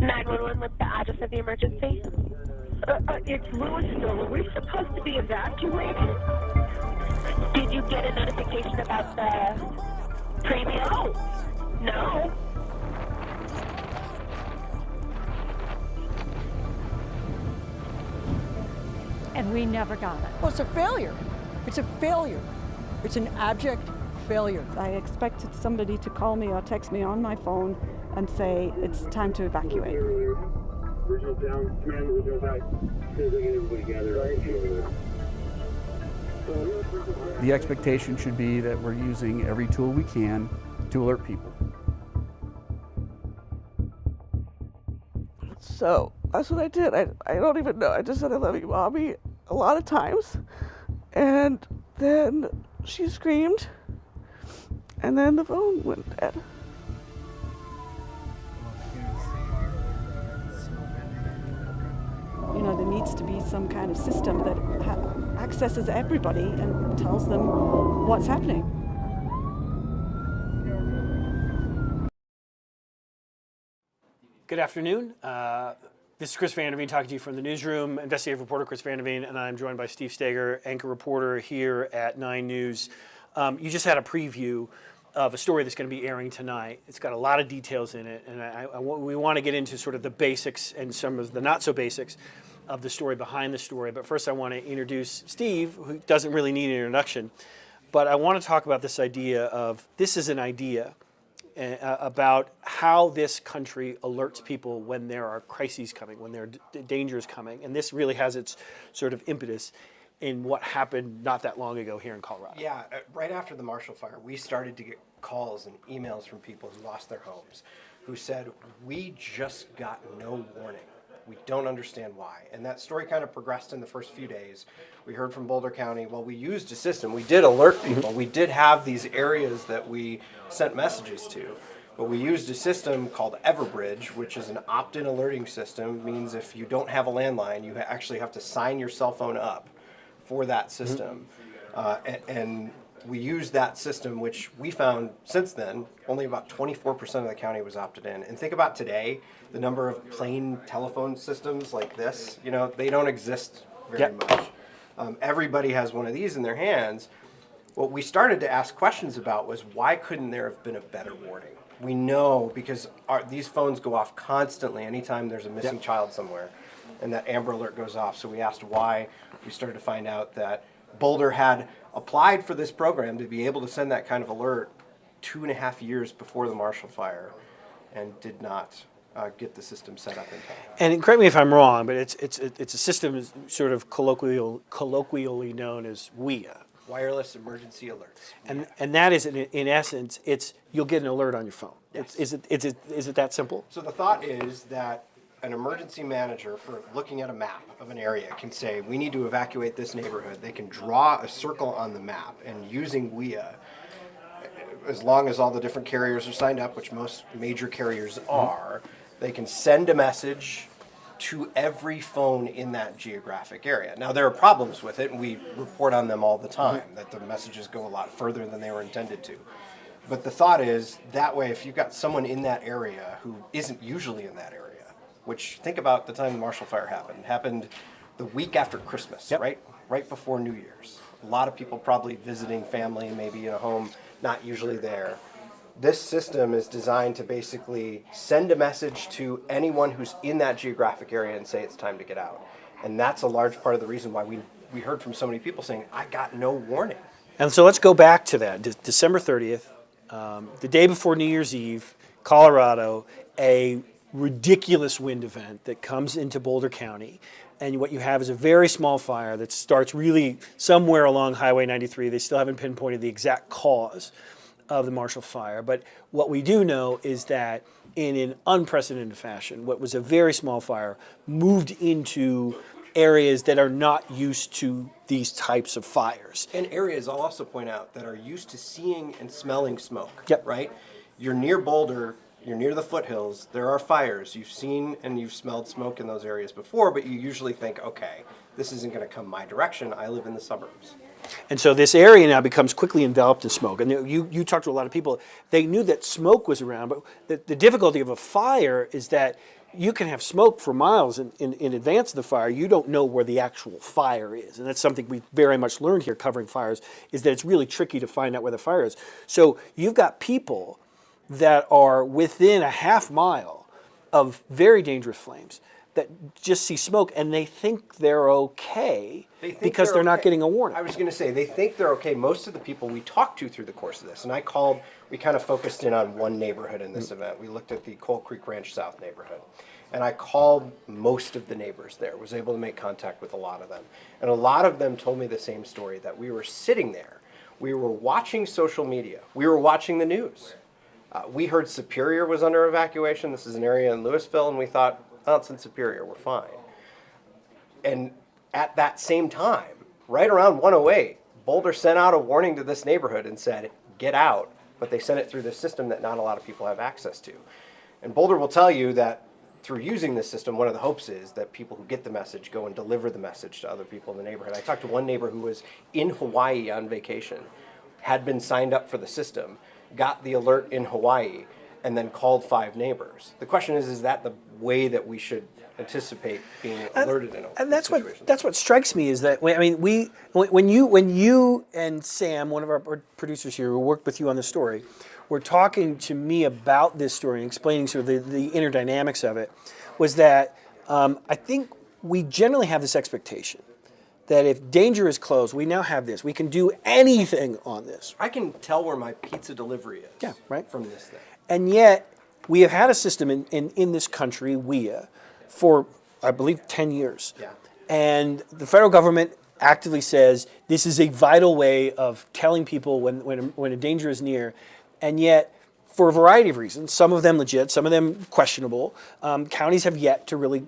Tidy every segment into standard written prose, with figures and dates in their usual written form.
911, what's the address of the emergency? It's Louisville. Are we supposed to be evacuated? Did you get a notification about the previous? No. And we never got it. Well, it's a failure. It's a failure. It's an abject failure. I expected somebody to call me or text me on my phone and say it's time to evacuate. The expectation should be that we're using every tool we can to alert people. So that's what I did. I don't even know. I just said I love you, Mommy, a lot of times. And then she screamed, and then the phone went dead. You know, there needs to be some kind of system that accesses everybody and tells them what's happening. Good afternoon. This is Chris Vanderveen talking to you from the newsroom. Investigative reporter Chris Vanderveen, and I'm joined by Steve Staeger, anchor reporter here at 9 News. You just had a preview of a story that's going to be airing tonight. It's got a lot of details in it, and we want to get into sort of the basics and some of the not so basics of the story behind the story. But first I want to introduce Steve, who doesn't really need an introduction. But I want to talk about this idea of, this is an idea about how this country alerts people when there are crises coming, when there are dangers coming. And this really has its sort of impetus in what happened not that long ago here in Colorado. Yeah, right after the Marshall Fire, we started to get calls and emails from people who lost their homes, who said, we just got no warning. We don't understand why. And that story kind of progressed in the first few days. We heard from Boulder County. Well, we used a system. We did alert people. We did have these areas that we sent messages to. But we used a system called Everbridge, which is an opt-in alerting system. It means if you don't have a landline, you actually have to sign your cell phone up for that system. And we used that system, which we found since then, only about 24% of the county was opted in. And think about today, the number of plain telephone systems like this, you know, they don't exist very much. Everybody has one of these in their hands. What we started to ask questions about was, why couldn't there have been a better warning? We know because these phones go off constantly anytime there's a missing child somewhere, and that Amber Alert goes off. So we asked why. We started to find out that Boulder had applied for this program to be able to send that kind of alert 2.5 years before the Marshall Fire, and did not get the system set up in time. And correct me if I'm wrong, but it's a system sort of colloquially known as WEA. Wireless Emergency Alerts. And that is, in essence, you'll get an alert on your phone. Yes. Is it that simple? So the thought is that an emergency manager, for looking at a map of an area, can say, we need to evacuate this neighborhood. They can draw a circle on the map, and using WEA, as long as all the different carriers are signed up, which most major carriers are, they can send a message to every phone in that geographic area. Now, there are problems with it, and we report on them all the time, that the messages go a lot further than they were intended to. But the thought is, that way, if you've got someone in that area who isn't usually in that area, which, think about the time the Marshall Fire happened. It happened the week after Christmas, right before New Year's. A lot of people probably visiting family, maybe in a home, not usually there. This system is designed to basically send a message to anyone who's in that geographic area and say it's time to get out. And that's a large part of the reason why we heard from so many people saying, I got no warning. And so let's go back to that. December 30th, the day before New Year's Eve, Colorado, a ridiculous wind event that comes into Boulder County. And what you have is a very small fire that starts really somewhere along Highway 93. They still haven't pinpointed the exact cause of the Marshall Fire. But what we do know is that in an unprecedented fashion, what was a very small fire moved into areas that are not used to these types of fires. And areas, I'll also point out, that are used to seeing and smelling smoke, Yep. right? You're near Boulder, you're near the foothills, there are fires. You've seen and you've smelled smoke in those areas before, but you usually think, okay, this isn't going to come my direction. I live in the suburbs. And so this area now becomes quickly enveloped in smoke. And you talk to a lot of people, they knew that smoke was around, but the difficulty of a fire is that you can have smoke for miles in advance of the fire. You don't know where the actual fire is. And that's something we've very much learned here covering fires, is that it's really tricky to find out where the fire is. So you've got people that are within a half mile of very dangerous flames that just see smoke and they think they're okay because they're not getting a warning. I was going to say, they think they're okay. Most of the people we talked to through the course of this, and we kind of focused in on one neighborhood in this event. We looked at the Coal Creek Ranch South neighborhood. And I called most of the neighbors there, was able to make contact with a lot of them. And a lot of them told me the same story, that we were sitting there, we were watching social media, we were watching the news. We heard Superior was under evacuation. This is an area in Louisville, and we thought, oh, it's in Superior, we're fine. And at that same time, right around 108, Boulder sent out a warning to this neighborhood and said, get out. But they sent it through this system that not a lot of people have access to. And Boulder will tell you that through using this system, one of the hopes is that people who get the message go and deliver the message to other people in the neighborhood. I talked to one neighbor who was in Hawaii on vacation, had been signed up for the system, got the alert in Hawaii, and then called 5 neighbors. The question is that the way that we should anticipate being alerted in a And that's situation? that's what strikes me, is that when you and Sam, one of our producers here who worked with you on the story, were talking to me about this story and explaining sort of the inner dynamics of it, was that I think we generally have this expectation that if danger is close, we now have this. We can do anything on this. I can tell where my pizza delivery is from this thing. And yet, we have had a system in this country, WIA, for, I believe, 10 years. Yeah. And the federal government actively says this is a vital way of telling people when a danger is near. And yet, for a variety of reasons, some of them legit, some of them questionable, counties have yet to really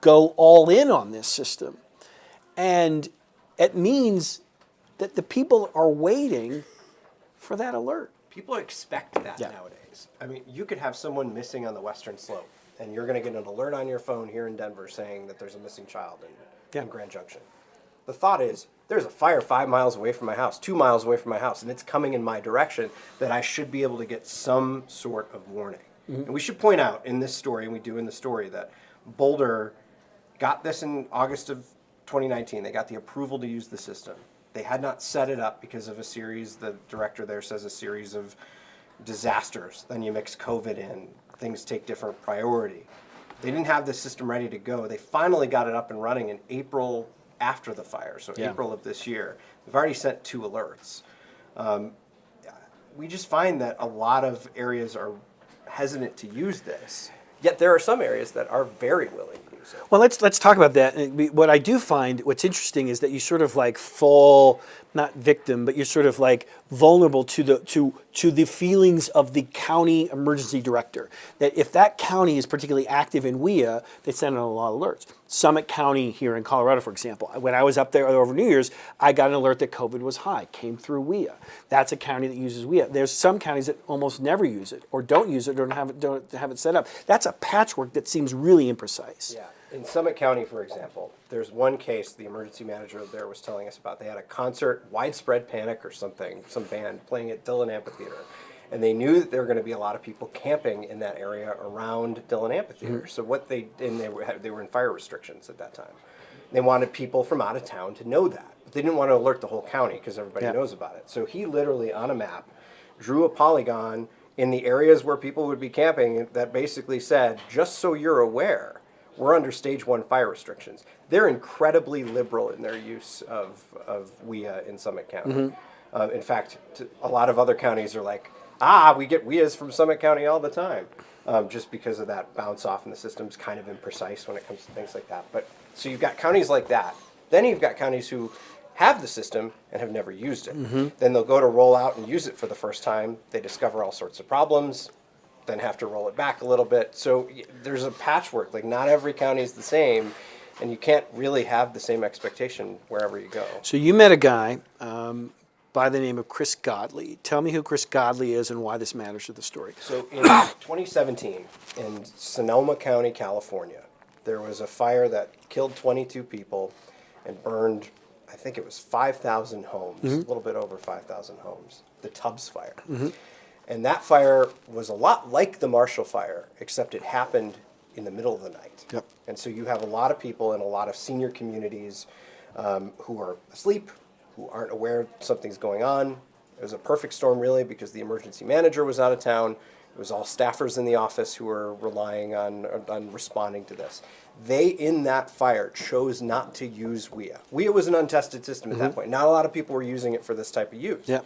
go all in on this system. And it means that the people are waiting for that alert. People expect that nowadays. I mean, you could have someone missing on the western slope, and you're going to get an alert on your phone here in Denver saying that there's a missing child in Grand Junction. The thought is, there's a fire 5 miles away from my house, 2 miles away from my house, and it's coming in my direction, that I should be able to get some sort of warning. Mm-hmm. And we should point out in this story, and we do in the story, that Boulder got this in August of 2019. They got the approval to use the system. They had not set it up because of a series, the director there says, a series of disasters. Then you mix COVID in, things take different priority. They didn't have the system ready to go. They finally got it up and running in April after the fire, so April of this year. We've already sent 2 alerts. We just find that a lot of areas are hesitant to use this, yet there are some areas that are very willing to use it. Well, let's talk about that. What I do find, what's interesting, is that you sort of like fall, not victim, but you're sort of like vulnerable to the feelings of the county emergency director. That if that county is particularly active in WIA, they send out a lot of alerts. Summit County here in Colorado, for example, when I was up there over New Year's, I got an alert that COVID was high, came through WIA. That's a county that uses WIA. There's some counties that almost never use it, or don't use it, or don't have it set up. That's a patchwork that seems really imprecise. Yeah. In Summit County, for example, there's one case the emergency manager there was telling us about. They had a concert, Widespread Panic or something, some band playing at Dillon Amphitheater. And they knew that there were going to be a lot of people camping in that area around Dillon Amphitheater. Mm-hmm. So what they were in fire restrictions at that time. They wanted people from out of town to know that. But they didn't want to alert the whole county because everybody knows about it. So he literally, on a map, drew a polygon in the areas where people would be camping that basically said, just so you're aware, we're under stage 1 fire restrictions. They're incredibly liberal in their use of WIA in Summit County. Mm-hmm. In fact, a lot of other counties are like, we get WIAs from Summit County all the time, just because of that bounce off in the system's kind of imprecise when it comes to things like that. But so you've got counties like that. Then you've got counties who have the system and have never used it. Mm-hmm. Then they'll go to roll out and use it for the first time. They discover all sorts of problems, then have to roll it back a little bit. So there's a patchwork. Like, not every county is the same, and you can't really have the same expectation wherever you go. So you met a guy by the name of Chris Godley. Tell me who Chris Godley is and why this matters to the story. So in 2017, in Sonoma County, California, there was a fire that killed 22 people and burned, I think it was 5,000 homes, a little bit over 5,000 homes, the Tubbs Fire. Mm-hmm. And that fire was a lot like the Marshall Fire, except it happened in the middle of the night. Yep. And so you have a lot of people in a lot of senior communities who are asleep, who aren't aware something's going on. It was a perfect storm, really, because the emergency manager was out of town. It was all staffers in the office who were relying on responding to this. They, in that fire, chose not to use WIA. WIA was an untested system at that point. Not a lot of people were using it for this type of use. Yeah.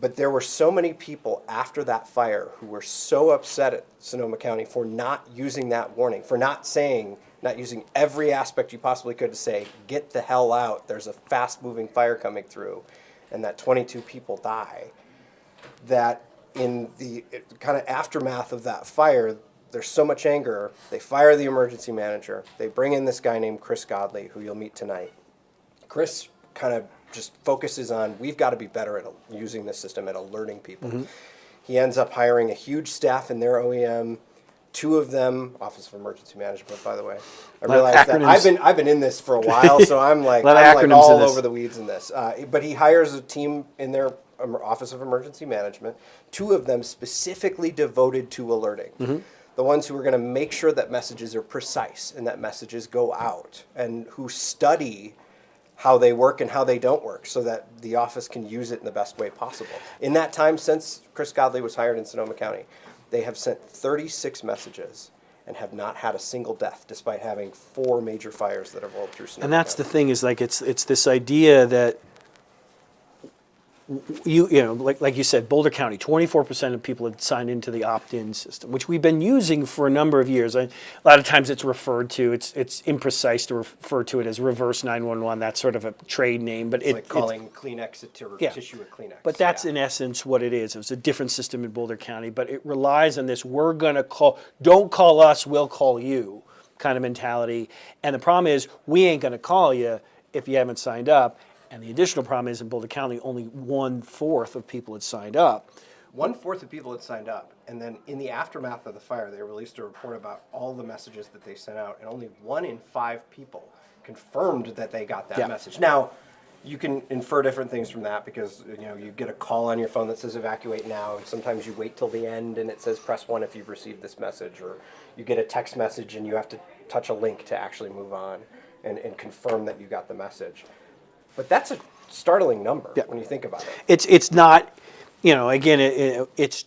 But there were so many people after that fire who were so upset at Sonoma County for not using that warning, for not using every aspect you possibly could to say, get the hell out, there's a fast-moving fire coming through, and that 22 people die, that in the kind of aftermath of that fire, there's so much anger, they fire the emergency manager, they bring in this guy named Chris Godley, who you'll meet tonight. Chris kind of just focuses on, we've got to be better at using this system, at alerting people. He ends up hiring a huge staff in their OEM, 2 of them, Office of Emergency Management, by the way. I realize that I've been in this for a while, so I'm like all over the weeds in this. But he hires a team in their Office of Emergency Management, 2 of them specifically devoted to alerting. The ones who are going to make sure that messages are precise and that messages go out, and who study how they work and how they don't work so that the office can use it in the best way possible. In that time since Chris Godley was hired in Sonoma County, they have sent 36 messages and have not had a single death, despite having 4 major fires that have rolled through Sonoma And that's County. the thing, is like it's this idea that you know, like you said, Boulder County, 24% of people had signed into the opt-in system, which we've been using for a number of years. A lot of times it's referred to, it's imprecise to refer to it as reverse 911. That's sort of a trade name, but It's like calling Kleenex or tissue a Kleenex. But that's in essence what it is. It was a different system in Boulder County, but it relies on this, we're going to call, don't call us, we'll call you kind of mentality. And the problem is, we ain't going to call you if you haven't signed up. And the additional problem is in Boulder County, only 1/4 of people had signed up. 1/4 of people had signed up, and then in the aftermath of the fire, they released a report about all the messages that they sent out, and only 1 in 5 people confirmed that they got that message. Now, you can infer different things from that because you get a call on your phone that says evacuate now, and sometimes you wait till the end and it says press 1 if you've received this message, or you get a text message and you have to touch a link to actually move on and confirm that you got the message. But that's a startling number when you think about it. It's not, again, it's,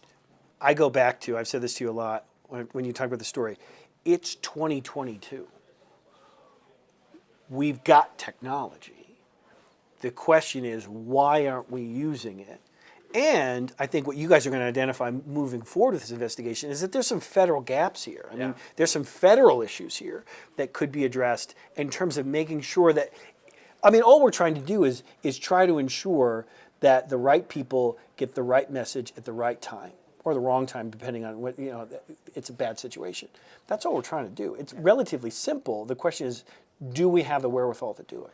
I go back to, I've said this to you a lot when you talk about the story, it's 2022. We've got technology. The question is, why aren't we using it? And I think what you guys are going to identify moving forward with this investigation is that there's some federal gaps here. I mean, there's some federal issues here that could be addressed in terms of making sure that, all we're trying to do is try to ensure that the right people get the right message at the right time, or the wrong time, depending on what, it's a bad situation. That's all we're trying to do. It's relatively simple. The question is, do we have the wherewithal to do it?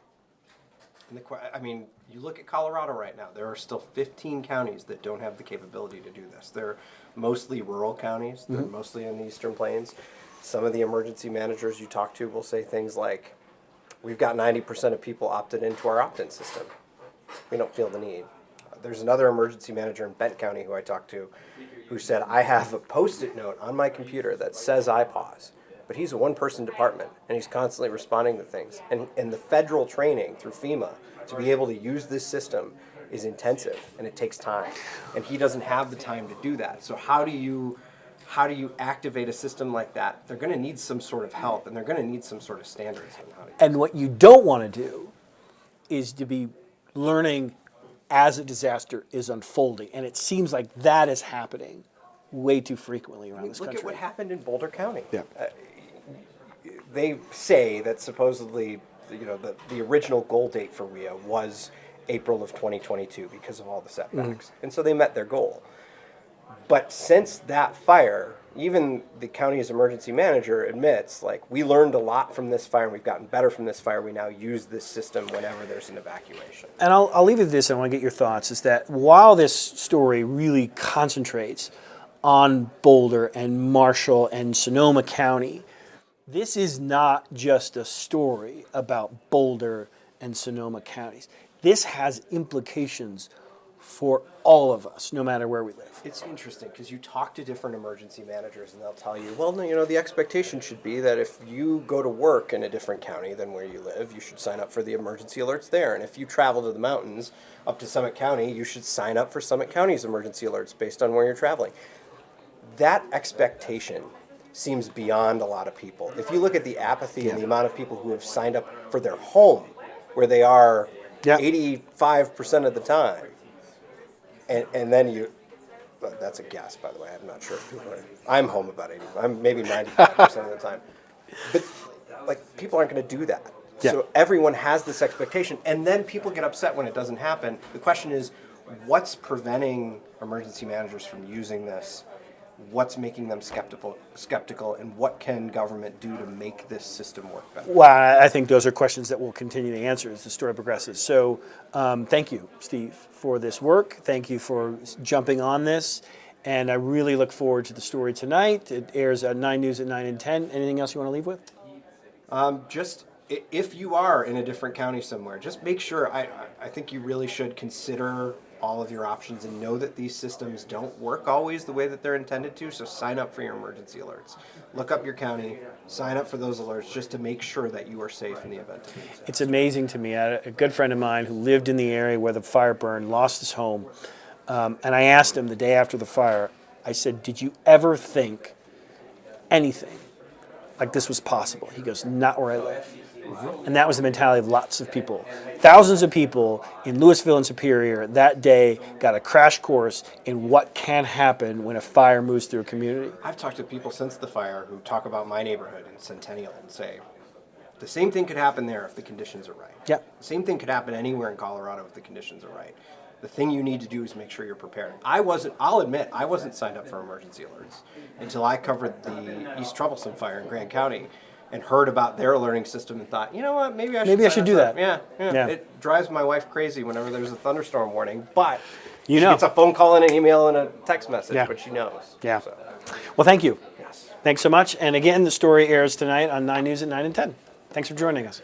And you look at Colorado right now, there are still 15 counties that don't have the capability to do this. They're mostly rural counties. They're mostly in the Eastern Plains. Some of the emergency managers you talk to will say things like, we've got 90% of people opted into our opt-in system. We don't feel the need. There's another emergency manager in Bent County who I talked to who said, I have a Post-it note on my computer that says I pause. But he's a one-person department, and he's constantly responding to things. And the federal training through FEMA to be able to use this system is intensive, and it takes time. And he doesn't have the time to do that. So how do you activate a system like that? They're going to need some sort of help, and they're going to need some sort of standards on how to do it. And what you don't want to do is to be learning as a disaster is unfolding. And it seems like that is happening way too frequently around this country. Look at what happened in Boulder County. Yeah. They say that supposedly, the original goal date for WIA was April of 2022 because of all the setbacks. And so they met their goal. But since that fire, even the county's emergency manager admits, we learned a lot from this fire, and we've gotten better from this fire. We now use this system whenever there's an evacuation. And I'll leave it with this, and I want to get your thoughts, is that while this story really concentrates on Boulder and Marshall and Sonoma County, this is not just a story about Boulder and Sonoma counties. This has implications for all of us, no matter where we live. It's interesting because you talk to different emergency managers and they'll tell you, well, no, you know, the expectation should be that if you go to work in a different county than where you live, you should sign up for the emergency alerts there. And if you travel to the mountains up to Summit County, you should sign up for Summit County's emergency alerts based on where you're traveling. That expectation seems beyond a lot of people. If you look at the apathy and the amount of people who have signed up for their home, where they are 85% of the time, and then you, well, that's a guess, by the way. I'm not sure if people are. I'm home about 85. I'm maybe 95% of the time. But like, people aren't going to do that. Yeah. So everyone has this expectation, and then people get upset when it doesn't happen. The question is, what's preventing emergency managers from using this? What's making them skeptical, and what can government do to make this system work better? Well, I think those are questions that we'll continue to answer as the story progresses. So thank you, Steve, for this work. Thank you for jumping on this. And I really look forward to the story tonight. It airs at 9 News at 9 and 10. Anything else you want to leave with? Just if you are in a different county somewhere, just make sure, I think you really should consider all of your options and know that these systems don't work always the way that they're intended to, so sign up for your emergency alerts. Look up your county, sign up for those alerts just to make sure that you are safe in the event of it. It's amazing to me. I had a good friend of mine who lived in the area where the fire burned, lost his home, and I asked him the day after the fire, I said, did you ever think anything like this was possible? He goes, not where I live. And that was the mentality of lots of people. Thousands of people in Louisville and Superior that day got a crash course in what can happen when a fire moves through a community. I've talked to people since the fire who talk about my neighborhood in Centennial and say, the same thing could happen there if the conditions are right. Yeah. The same thing could happen anywhere in Colorado if the conditions are right. The thing you need to do is make sure you're prepared. I'll admit, I wasn't signed up for emergency alerts until I covered the East Troublesome fire in Grand County and heard about their alerting system and thought, you know what, maybe I should do that. Yeah. Yeah. It drives my wife crazy whenever there's a thunderstorm warning, but You she know. gets a phone call and an email and a text message, Yeah. but she knows. Yeah. So, Well, thank you. yes. Thanks so much. And again, the story airs tonight on 9 News at 9 and 10. Thanks for joining us.